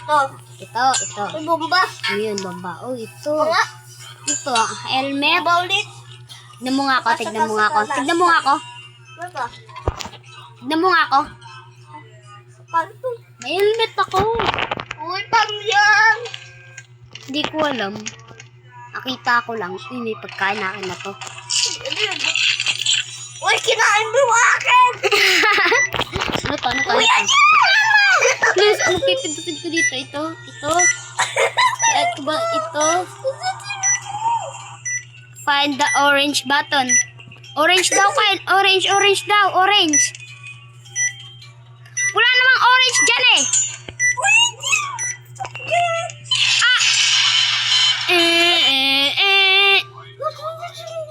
Ito. May bomba. Ayun, bomba. Oh, ito. Wala. Ito, helmet. Bomba ulit. Tignan mo nga ako. Tignan mo nga ako. Tignan mo nga ako. Ano ba? Tignan mo nga ako. Paano to? May helmet ako. Uy, paano yan? Hindi ko alam. Nakita ko lang. Uy, may pagkain na akin na to. Ano yun? Uy, kinain mo yung akin! Ano to? Ano to? Uy, Ano to? Please, ano pipindutin ko dito? Ito? Ito ba? Ito? Find the orange button. Orange daw, Kyle. Orange daw. Orange. Wala namang orange dyan eh.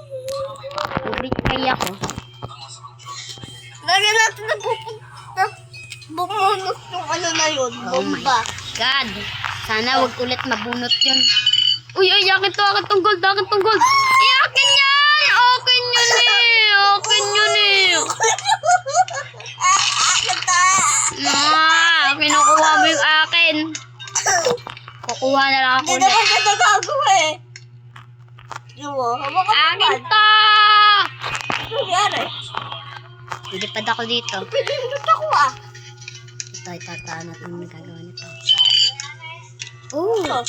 Nag-reach kaya ko. Lagyan natin na bumunot yung ano na yun. Oh my Bomba. God. Sana wag ulit mabunot yun. Uy, akin tong gold. Akin yan. Akin yun eh. Kinukuha mo yung akin. Kukuha na lang ako Hindi ulit. naman ka nagagawa eh. Yun mo, hawakan mo Akin man. to! Ano nangyari? Lilipad ako dito. Pinindot ako ah. Ito, tataan natin yung gagawin nito. Oh! Ito.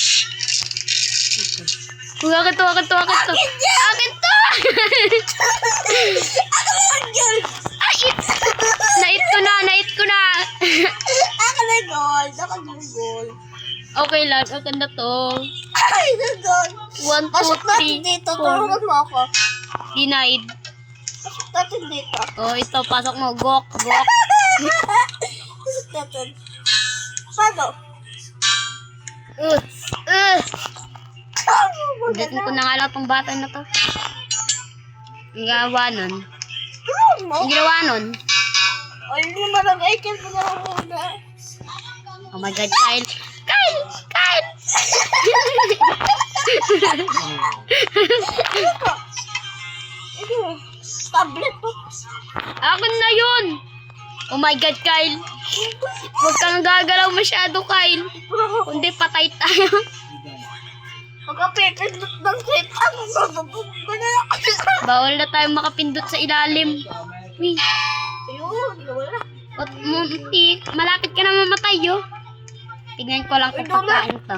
Uy, akin to. Akin yan! Akin to! Ako lang yun! Nait ko na. Ako na gold! Ako na gold! Okay lang, akin na to. Ay, na gold! 1, 2, Pasok natin 3, dito. Tulungan mo ako. Denied. Pasok natin dito. Oh, ito, pasok mo. Gok. Pasok natin. Paano? Ulitin ko na nga lang tong bata na to. Ang ginawa nun. Tulungan mo? Ang ginawa nun. Ay, hindi mo nag-aikin mo na muna. Oh my God, Kyle. Ito, tablet po. Akin na yun. Oh my God, Kyle. Huwag kang gagalaw masyado, Kyle. Kundi patay tayo. Magkapipindot ng set. Ano ba na? Bawal na tayo makapindot sa ilalim. Uy, Ayun, wala. malapit ka na mamatay, yo. Tignan ko lang kung pagkain to.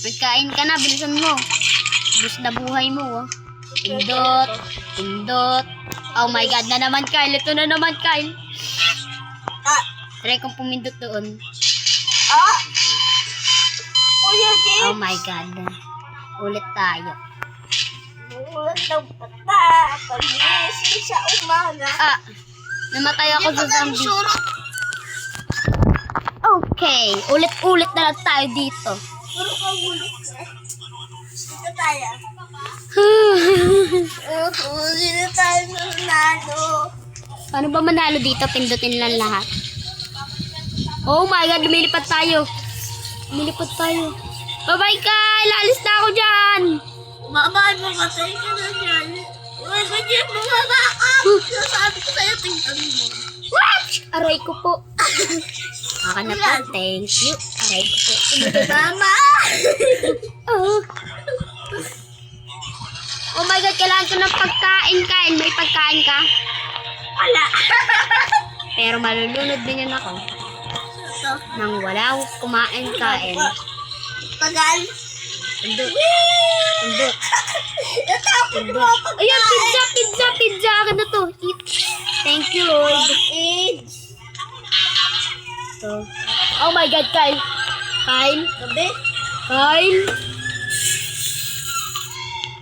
Magkain ka na, bilisan mo. Bus na buhay mo, oh. Pindot. Oh my God, na naman, Kyle. Ito na naman, Kyle. Try kong pumindot doon. Kuya Jim. Oh my God. Ulit tayo. Ulat ng pata. Pag-iisip sa umaga. Namatay ako sa zombie. Okay, ulit-ulit na lang tayo dito. Puro ka ulit. Dito tayo. Dito tayo nanalo. Paano ba manalo dito? Pindutin lang lahat. Oh my God, lumilipad tayo. Bye-bye, Kyle! Alis na ako dyan! Mama, mamatay ka na dyan. Uy, ganyan mo mabakap. Sabi ko sa'yo, tingnan mo. What? Aray ko po. Akan na po. Thank you. Aray ko po. Mama! Oh my God, kailangan ko ng pagkain, Kyle. May pagkain ka? Wala. Pero malulunod din yan ako. Ito. Nang wala akong kumain-kain. Tagal. Pindot. Natapon mo ako. Ayan, pizza. Akin na to. Eat. Thank you, Lord. AIDS. So, oh my God, Kyle. Gabi. Kyle.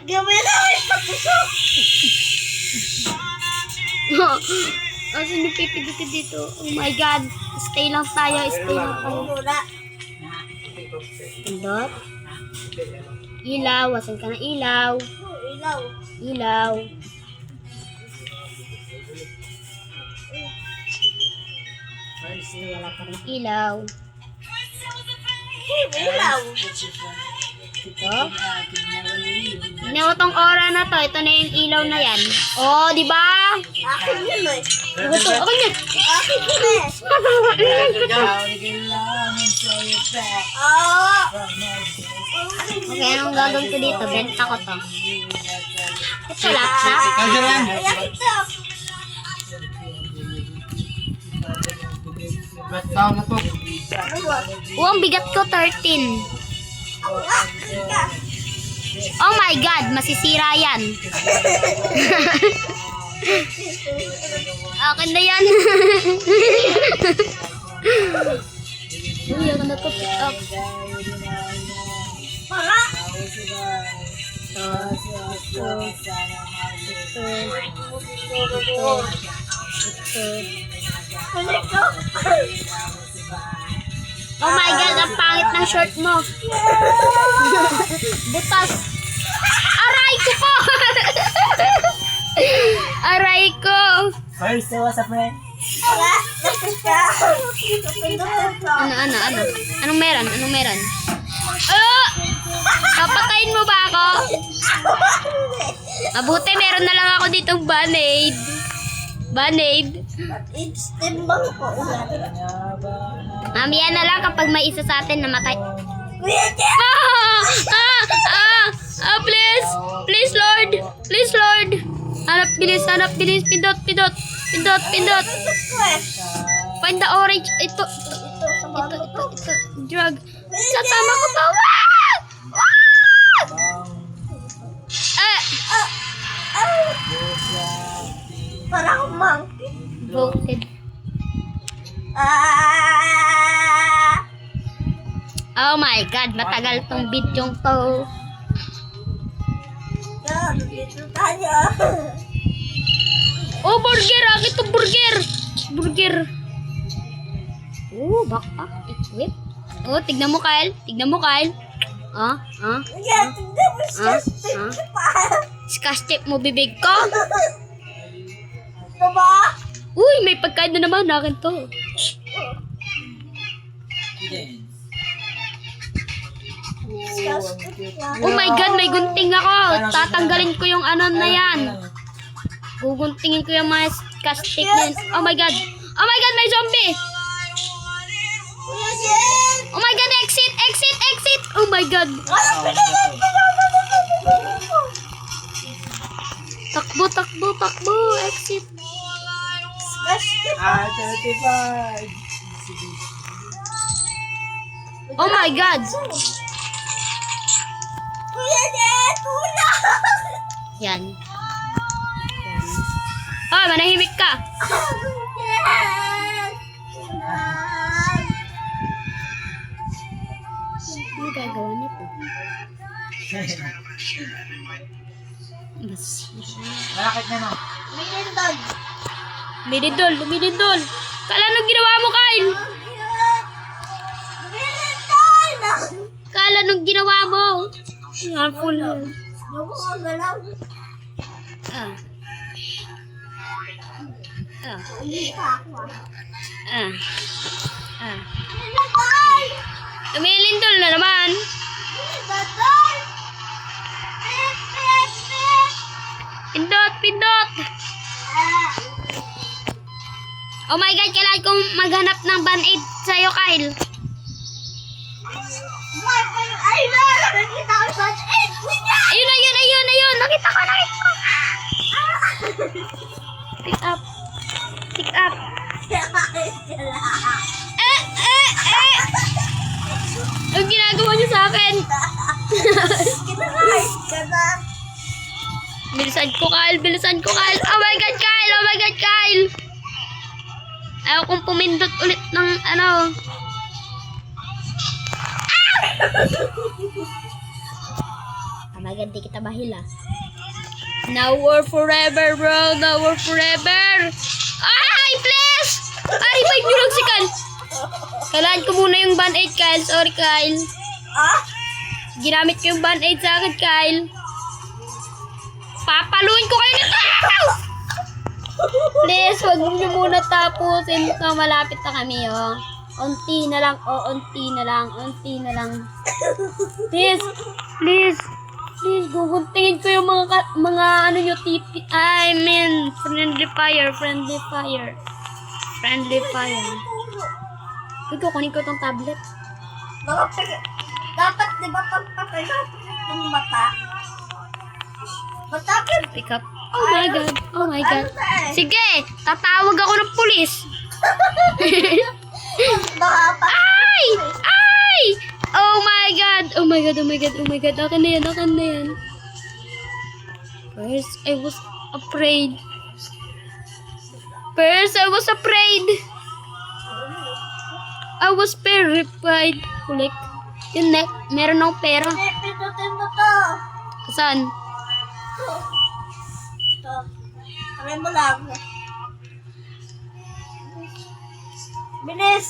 Gawin na ako pagpusok. Asan yung pipindutin dito? Oh my God. Stay lang tayo. Muna. Pindot. Ilaw. Asan ka na ilaw? Ilaw. Wala pa rin ilaw. Ilaw. Ito. Tignan mo tong aura na to. Ito na yung ilaw na yan. Oh, di ba? Akin yun eh. Ito. Akin yan. Akin yun eh. Okay, anong gagawin ko dito? Benta ko to. Ito laptop. Kajaran. Ba't tao na to? Ang bigat ko 13. Oh my God, masisira yan. Akin na yan. Uy, ako na to pick up. Oh my God, ang pangit ng short mo. Butas. Aray ko po! Aray ko! First, what's up, friend? Ano? Anong meron? Ah! Kapatayin mo ba ako? Mabuti, meron na lang ako ditong band-aid. It's timbang ko. Mamaya na lang kapag may isa sa atin namatay. Kuya Jeff! Please, Lord. Hanap bilis. Pindot. Find the orange. Ito. Drug. Kasama ko to. Parang monkey. Broken. Oh my God, matagal tong bidyong to. Dito tayo. Oh, burger! Akin to burger! Oh, backpack. Equip. Oh, tignan mo, Kyle. Kuya, tignan mo siya. Tignan pa. Scotch tape mo bibig ko. Ito ba? Uy, may pagkain na naman. Akin to. Oh my God, may gunting ako. Tatanggalin ko yung ano na yan. Guguntingin ko yung mga scotch tape na yan. Oh my God, may zombie. Kuya Jeff! Oh my God, exit. Oh my God. Takbo, exit. 35. Oh my God. Kuya Jeff! Tulong! Yan. Oh, manahimik ka. Ano gagawa nito? Malakit na no? Lumilindol. Kala nung ginawa mo, Kyle? Kala nung ginawa mo? Harmful. Ah. Lumilindol na naman. Pindot. Oh my God, kailangan kong maghanap ng band-aid sa'yo, Kyle. Ayun. Nakita ko. Pick up. Ang ginagawa niyo sa akin. Bilisan ko, Kyle. Oh my God, Kyle. Ayaw kong pumindot ulit ng ano. Oh my God, di kita bahila. Now or forever, bro. Ay, please! Revive nyo lang si Kyle. Kailangan ko muna yung band-aid, Kyle. Sorry, Kyle. Ginamit ko yung band-aid sa akin, Kyle. Papaluin ko kayo nito! Please, wag niyo muna tapusin. So, malapit na kami, oh. Unti na lang. Please, guguntingin ko yung mga ano nyo, friendly fire. Ito, kunin ko tong tablet. Dapat, di ba, pagpapay ng mata? Matapin. Pick up. Oh my God. Oh my God. Sige, tatawag ako ng pulis. Ay! Ay! Oh my God. Oh my God. Oh my God. Oh my God. Akin na yan. Akin na yan. First, I was afraid. First, I was afraid. I was terrified. Kulik. Yun na. Meron akong pera. Pindutin mo to. Saan? Ito. Try mo lang. Bilis.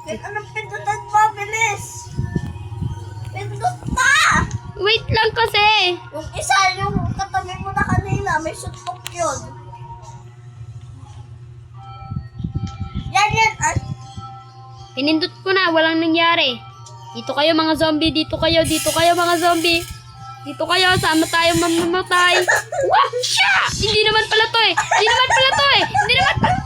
Anong pindutan mo? Bilis. Pindut na. Wait lang kasi. Yung isa, yung katabi mo na kanina, may suntok yun. Yan. Ay, Pinindot ko na. Walang nangyari. Dito kayo mga zombie. Dito kayo mga zombie. Dito kayo. Sama tayo mamamatay. Wah! Siya! Hindi naman pala to eh. Hindi naman pala to eh. Hindi naman pala.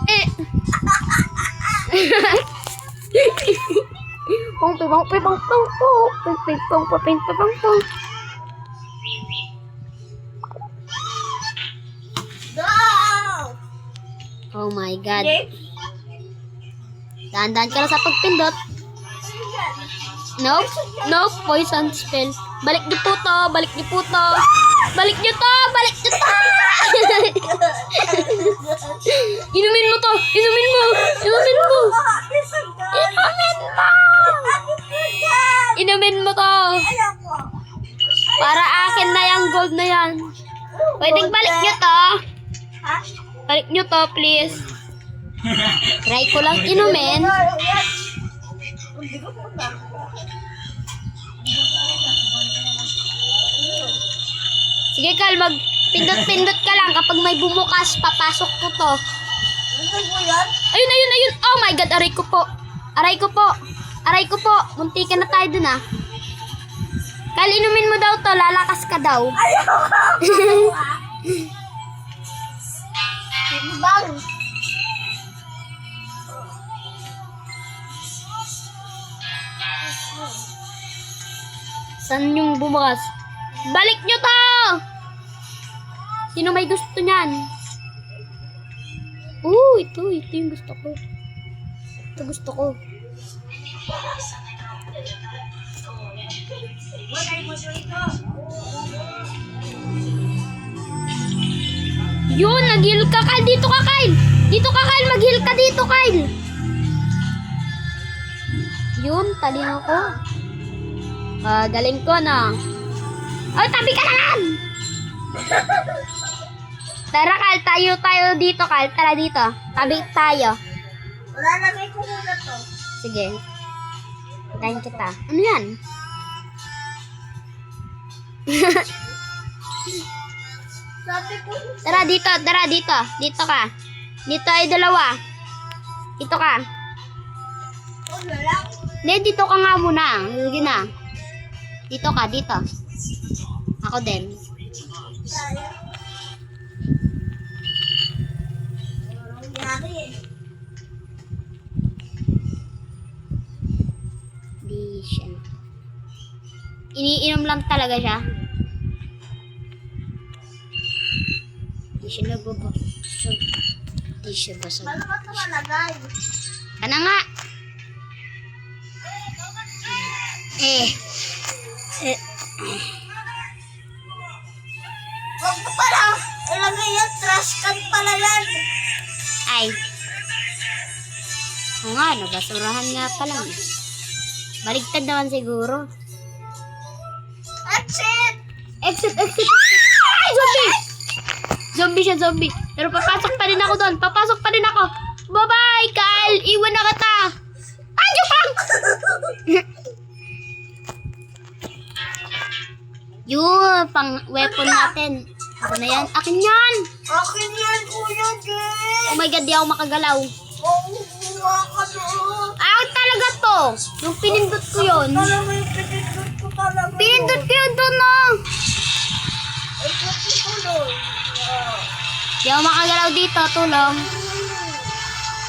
Pong pong pong pong pong pong pong pong pong. go! Oh my God. Okay. Dahan-dahan ka lang sa pagpindot. Nope. Nope. Poison spell. Balik niyo po to. Balik niyo po to. Balik niyo to. Balik niyo to. Inumin mo to. Inumin mo. Inumin mo. Inumin mo. Inumin mo to. Ayoko. Para akin na yung gold na yan. Pwedeng balik niyo to. Ha? Balik niyo to, please. Try ko lang inumin. Hindi ko muna. Sige, Kal, mag-pindot-pindot ka lang. Kapag may bumukas, papasok ko to. Hindi ko yan. Ayun. Oh my God, aray ko po. Aray ko po. Aray ko po. Munti ka na tayo dun ah. Kal, inumin mo daw to. Lalakas ka daw. Ayoko. Timbang. Saan yung bumukas? Balik nyo to! Sino may gusto niyan? Ito yung gusto ko. Ito gusto ko. Yun, nag-heal ka, Kyle. Dito ka, Kyle. Dito ka, Kyle. Mag-heal ka dito, Kyle. Yun, taling ako. Galing ko na. Oh, tabi ka naman! Tara, Kyle. Tayo dito, Kyle. Tara dito. Tabi tayo. Lalagay ko muna to. Sige. Tayin kita. Ano yan? Sabi ko, Tara, dito. Dito ka. Dito ay dalawa. Dito ka. wala lang. Hindi, dito ka nga muna. Sige na. Dito ka, dito. Ako din. Tayo. Walang nangyari eh. Di siya. Iniinom lang talaga siya. Di siya nababasag. Di siya basag. Paano ba ito malagay? Kana nga. Huwag mo pala ilagay yan. Trash can pala yan. Ay. O nga, nabasurahan nga pala. Baligtad naman siguro. That's it. Exit. Ay, zombie! Zombie siya, zombie. Pero papasok pa rin ako doon. Bye-bye, Kyle. Iwan na kita. Ay, joke lang! Yun, pang weapon natin. Ako na yan. Akin yan. Akin yan, Kuya Jay. Oh my God, di ako makagalaw. Kuha ka doon. Akin talaga to. Yung pinindot ko yun. Talaga yung pinindot ko talaga. Pinindot ko yun doon, no. Ay, kasi tulong. Di ako makagalaw dito. Tulong.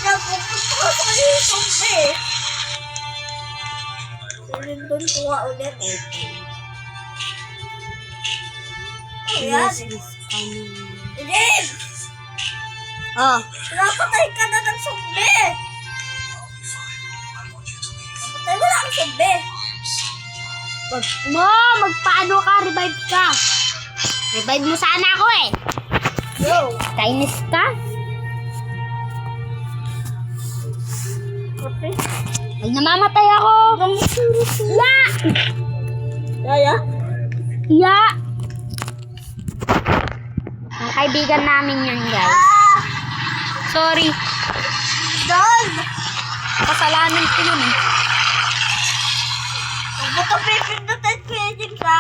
Napupunta ka sa isang eh. Nilindon ko nga ulit eh. Ayan. Ilin! Oh, Napatay ka na ng zombie! Napatay mo na ang zombie! wag mo, magpaano ka, revive ka. Revive mo sana ako eh. Go! Kainis ka? Okay. Ay, namamatay ako. Ya! Yaya? Ya! Ang kaibigan namin yun, guys. Sorry. Don! Kasalanan ko yun eh. Huwag mo ito pipindutin ko yun din ka.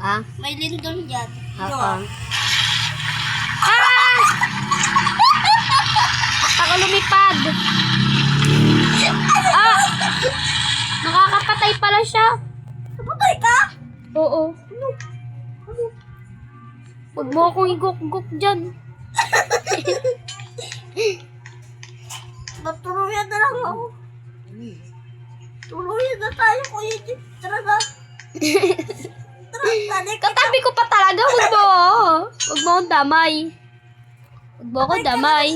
Ah? May lindon dyan. Oo. Ah! Ako lumipad. Ah! Nakakapatay pala siya. Napatay ka? Oo. Huwag mo akong igok-gok dyan. Matuluyan na lang ako. Tuluyan na tayo, Kuya Jim. Tara na. Tara, tali ka. Katabi ko pa talaga. Huwag mo. Huwag mo akong damay. Huwag mo ako damay.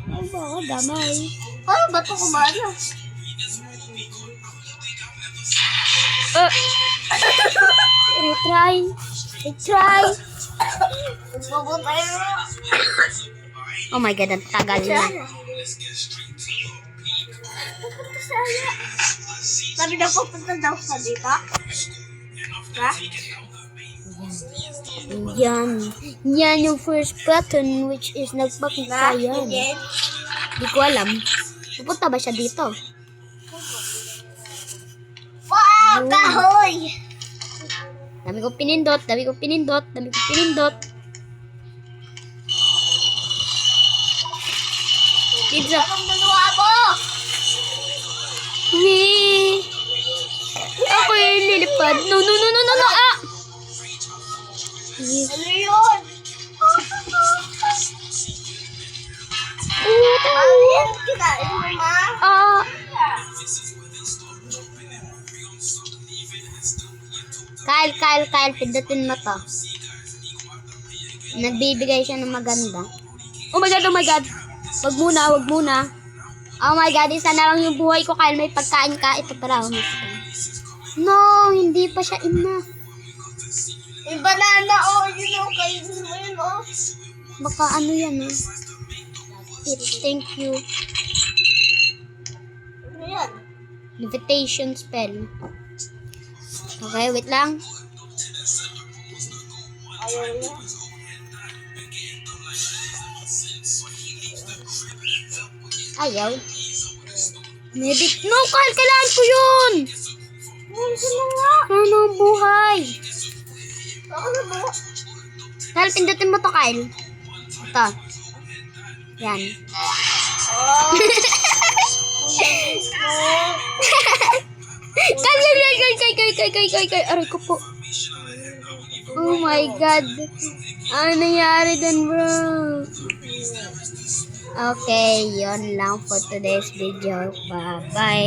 Huwag mo ako damay. Paano ba ito kumana? I try. Mabuntay mo. Oh my God, ang tagal na. Sabi na pupunta daw sa dito. Ha? Yan yung first button which is nagpakita yan. Again? Di ko alam. Pupunta ba siya dito? Wow, kahoy! Dami ko pinindot. Pizza. Anong ginawa mo? Wee! Ako yung lilipad. No. Ah! Ano yun? Ano yan? Kinain mo, ma? Ah! Kyle, pindutin mo to. Nagbibigay siya ng maganda. Oh my God. Wag muna. Oh my God, isa na lang yung buhay ko, Kyle. May pagkain ka. Ito pala. Oh, no, hindi pa siya enough. May banana, oh. Yun yung kainin mo yun, oh. Baka ano yan, eh. Thank you. Ano yan? Levitation spell. Okay, wait lang. Ayaw niya. Ayaw. Medic. No, Kyle, kailangan ko yun. Ano ang buhay? Ako na ba? Kyle, pindutin mo to, Kyle. Ito. Yan. Oh. Kyle. Aray ko po. Oh my God. Ano nangyari dun, bro? Okay, yun lang for today's video. Bye-bye.